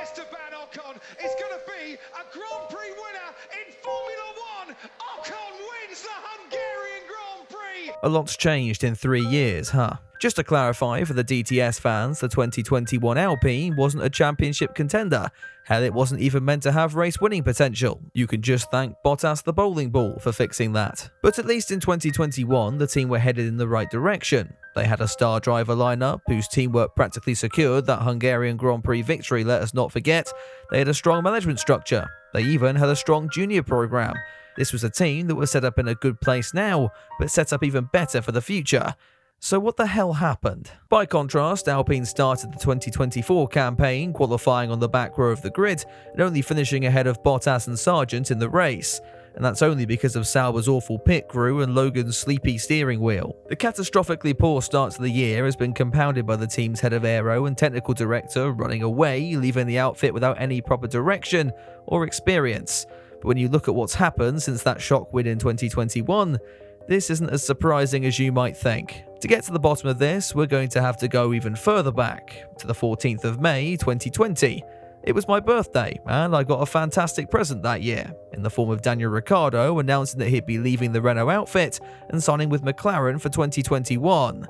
Esteban Ocon is going to be a Grand Prix winner in Formula 1. Ocon wins the Hungarian Grand Prix. A lot's changed in 3 years, huh? Just to clarify for the DTS fans, the 2021 Alpine wasn't a championship contender. Hell, it wasn't even meant to have race-winning potential. You can just thank Bottas the bowling ball for fixing that. But at least in 2021, the team were headed in the right direction. They had a star driver lineup whose teamwork practically secured that Hungarian Grand Prix victory, let us not forget. They had a strong management structure. They even had a strong junior program. This was a team that was set up in a good place now, but set up even better for the future. So what the hell happened? By contrast, Alpine started the 2024 campaign qualifying on the back row of the grid and only finishing ahead of Bottas and Sargent in the race. And that's only because of Sauber's awful pit crew and Logan's sleepy steering wheel. The catastrophically poor start to the year has been compounded by the team's head of aero and technical director running away, leaving the outfit without any proper direction or experience. But when you look at what's happened since that shock win in 2021, this isn't as surprising as you might think. To get to the bottom of this, we're going to have to go even further back, to the 14th of May 2020. It was my birthday, and I got a fantastic present that year, in the form of Daniel Ricciardo announcing that he'd be leaving the Renault outfit and signing with McLaren for 2021.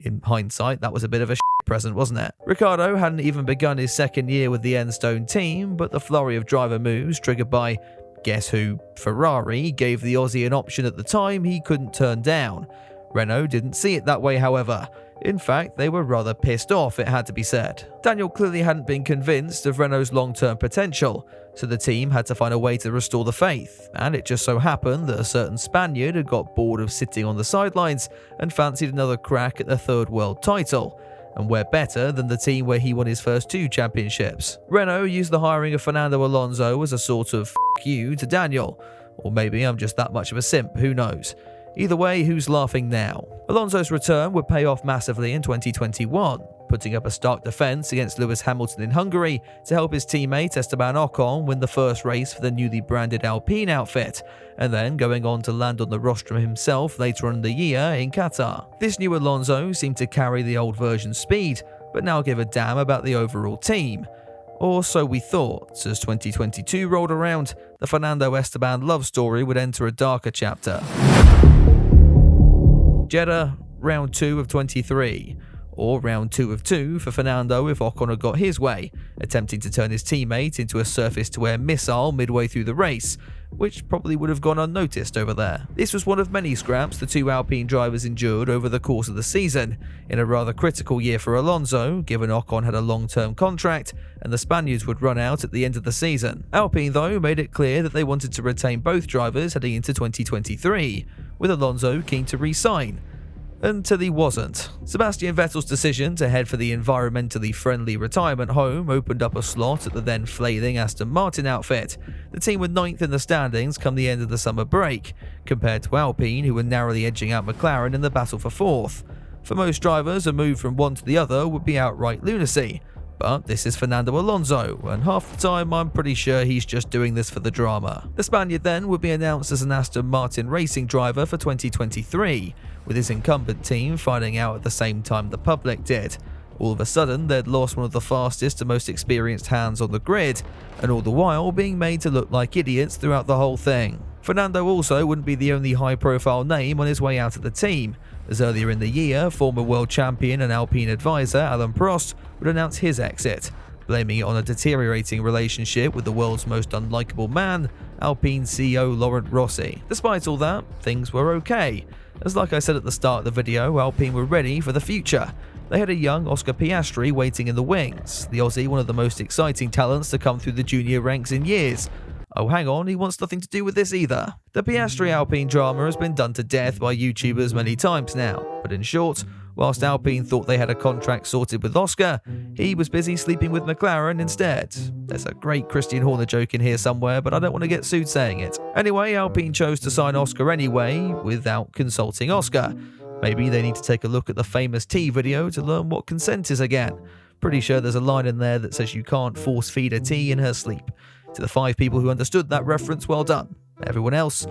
In hindsight, that was a bit of a present, wasn't it? Ricciardo hadn't even begun his second year with the Enstone team, but the flurry of driver moves triggered by, guess who, Ferrari, gave the Aussie an option at the time he couldn't turn down. Renault didn't see it that way, however. In fact, they were rather pissed off, it had to be said. Daniel clearly hadn't been convinced of Renault's long-term potential, so the team had to find a way to restore the faith, and it just so happened that a certain Spaniard had got bored of sitting on the sidelines and fancied another crack at the third world title. And where better than the team where he won his first 2 championships. Renault used the hiring of Fernando Alonso as a sort of f*** you to Daniel. Or maybe I'm just that much of a simp, who knows. Either way, who's laughing now? Alonso's return would pay off massively in 2021, putting up a stark defence against Lewis Hamilton in Hungary to help his teammate Esteban Ocon win the first race for the newly branded Alpine outfit, and then going on to land on the rostrum himself later on in the year in Qatar. This new Alonso seemed to carry the old version's speed, but now give a damn about the overall team. Or so we thought. As 2022 rolled around, the Fernando Esteban love story would enter a darker chapter. Jeddah, round 2 of 23. Or round 2 of 2 for Fernando if Ocon had got his way, attempting to turn his teammate into a surface-to-air missile midway through the race, which probably would have gone unnoticed over there. This was one of many scraps the 2 Alpine drivers endured over the course of the season, in a rather critical year for Alonso, given Ocon had a long-term contract and the Spaniards would run out at the end of the season. Alpine, though, made it clear that they wanted to retain both drivers heading into 2023, with Alonso keen to re-sign. Until he wasn't. Sebastian Vettel's decision to head for the environmentally friendly retirement home opened up a slot at the then flailing Aston Martin outfit. The team were 9th in the standings come the end of the summer break, compared to Alpine, who were narrowly edging out McLaren in the battle for 4th. For most drivers, a move from one to the other would be outright lunacy. But this is Fernando Alonso, and half the time I'm pretty sure he's just doing this for the drama. The Spaniard then would be announced as an Aston Martin racing driver for 2023, with his incumbent team finding out at the same time the public did. All of a sudden, they'd lost one of the fastest and most experienced hands on the grid, and all the while being made to look like idiots throughout the whole thing. Fernando also wouldn't be the only high-profile name on his way out of the team, as earlier in the year, former world champion and Alpine advisor Alain Prost would announce his exit, blaming it on a deteriorating relationship with the world's most unlikable man, Alpine CEO Laurent Rossi. Despite all that, things were okay, as like I said at the start of the video, Alpine were ready for the future. They had a young Oscar Piastri waiting in the wings, the Aussie one of the most exciting talents to come through the junior ranks in years. Oh, hang on, he wants nothing to do with this either. The Piastri Alpine drama has been done to death by YouTubers many times now, but in short, whilst Alpine thought they had a contract sorted with Oscar, he was busy sleeping with McLaren instead. There's a great Christian Horner joke in here somewhere, but I don't want to get sued saying it. Anyway, Alpine chose to sign Oscar anyway, without consulting Oscar. Maybe they need to take a look at the famous T video to learn what consent is again. Pretty sure there's a line in there that says you can't force feed a T in her sleep. To the 5 people who understood that reference, well done. Everyone else,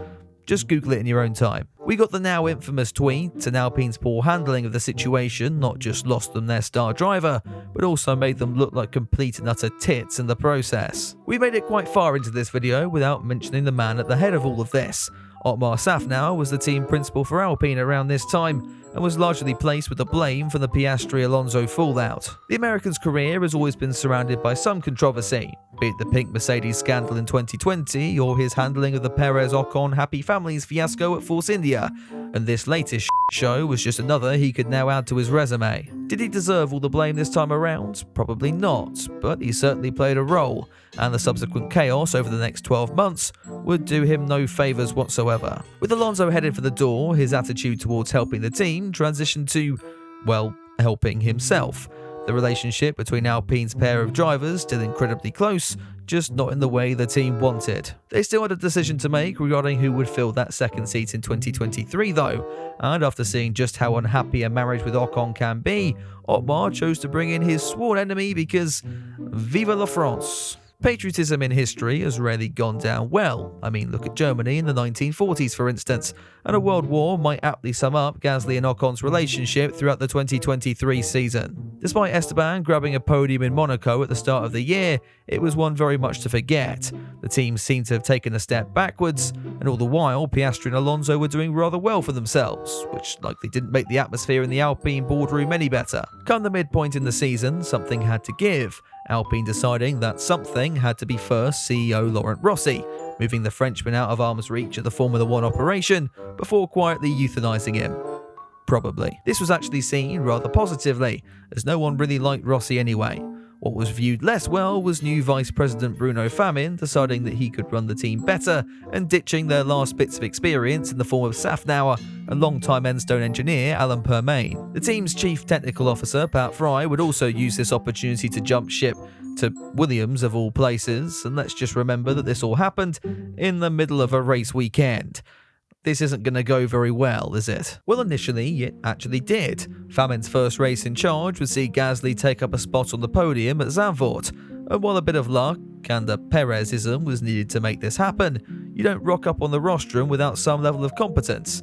Just Google it in your own time. We got the now infamous tweet, and Alpine's poor handling of the situation not just lost them their star driver, but also made them look like complete and utter tits in the process. We made it quite far into this video without mentioning the man at the head of all of this. Otmar Szafnauer was the team principal for Alpine around this time, and was largely placed with the blame for the Piastri-Alonso fallout. The American's career has always been surrounded by some controversy, be it the pink Mercedes scandal in 2020 or his handling of the Perez-Ocon Happy Families fiasco at Force India, and this latest show was just another he could now add to his resume. Did he deserve all the blame this time around? Probably not, but he certainly played a role, and the subsequent chaos over the next 12 months would do him no favours whatsoever. With Alonso headed for the door, his attitude towards helping the team transitioned to, well, helping himself. The relationship between Alpine's pair of drivers still incredibly close, just not in the way the team wanted. They still had a decision to make regarding who would fill that second seat in 2023 though, and after seeing just how unhappy a marriage with Ocon can be, Otmar chose to bring in his sworn enemy because vive la France. Patriotism in history has rarely gone down well. I mean, look at Germany in the 1940s, for instance, and a world war might aptly sum up Gasly and Ocon's relationship throughout the 2023 season. Despite Esteban grabbing a podium in Monaco at the start of the year, it was one very much to forget. The team seemed to have taken a step backwards, and all the while, Piastri and Alonso were doing rather well for themselves, which likely didn't make the atmosphere in the Alpine boardroom any better. Come the midpoint in the season, something had to give. Alpine deciding that something had to be first CEO Laurent Rossi, moving the Frenchman out of arm's reach at the Formula 1 operation before quietly euthanizing him. Probably. This was actually seen rather positively, as no one really liked Rossi anyway. What was viewed less well was new Vice President Bruno Famin deciding that he could run the team better and ditching their last bits of experience in the form of Szafnauer and long-time Enstone engineer Alan Permain. The team's chief technical officer Pat Fry would also use this opportunity to jump ship to Williams of all places, and let's just remember that this all happened in the middle of a race weekend. This isn't going to go very well, is it? Well, initially, it actually did. Famin's first race in charge would see Gasly take up a spot on the podium at Zandvoort, and while a bit of luck and a Perezism was needed to make this happen, you don't rock up on the rostrum without some level of competence.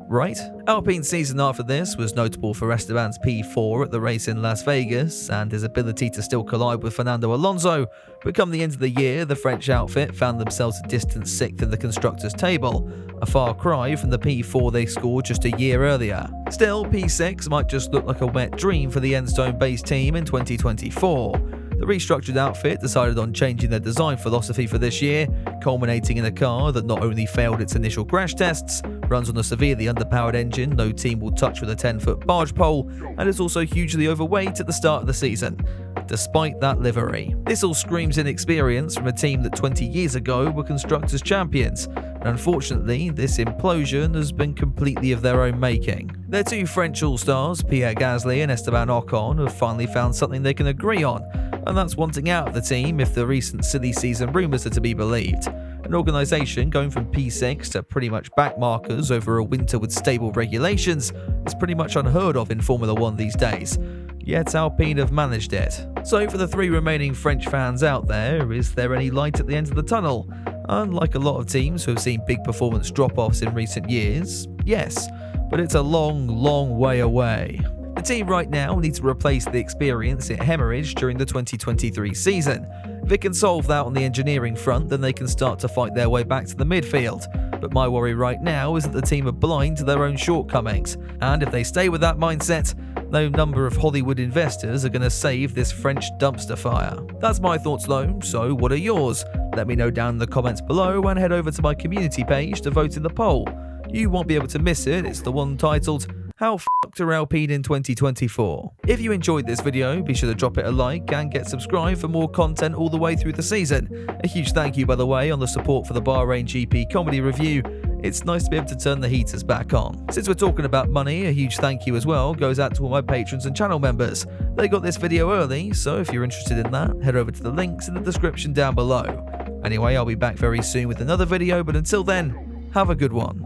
Right? Alpine's season after this was notable for Esteban's P4 at the race in Las Vegas and his ability to still collide with Fernando Alonso, but come the end of the year, the French outfit found themselves a distant 6th in the constructors' table, a far cry from the P4 they scored just a year earlier. Still, P6 might just look like a wet dream for the Enstone-based team in 2024. The restructured outfit decided on changing their design philosophy for this year, culminating in a car that not only failed its initial crash tests, runs on a severely underpowered engine no team will touch with a 10-foot barge pole, and is also hugely overweight at the start of the season, despite that livery. This all screams inexperience from a team that 20 years ago were constructors' champions, and unfortunately, this implosion has been completely of their own making. Their two French all-stars, Pierre Gasly and Esteban Ocon, have finally found something they can agree on, and that's wanting out of the team if the recent silly season rumours are to be believed. An organisation going from P6 to pretty much backmarkers over a winter with stable regulations is pretty much unheard of in Formula 1 these days, yet Alpine have managed it. So for the three remaining French fans out there, is there any light at the end of the tunnel? Unlike a lot of teams who have seen big performance drop-offs in recent years, yes, but it's a long, long way away. The team right now needs to replace the experience it hemorrhaged during the 2023 season. If it can solve that on the engineering front, then they can start to fight their way back to the midfield. But my worry right now is that the team are blind to their own shortcomings, and if they stay with that mindset, no number of Hollywood investors are going to save this French dumpster fire. That's my thoughts though, so what are yours? Let me know down in the comments below and head over to my community page to vote in the poll. You won't be able to miss it, it's the one titled How Fucked Are Alpine in 2024? If you enjoyed this video, be sure to drop it a like and get subscribed for more content all the way through the season. A huge thank you, by the way, on the support for the Bahrain GP comedy review. It's nice to be able to turn the heaters back on. Since we're talking about money, a huge thank you as well goes out to all my patrons and channel members. They got this video early, so if you're interested in that, head over to the links in the description down below. Anyway, I'll be back very soon with another video, but until then, have a good one.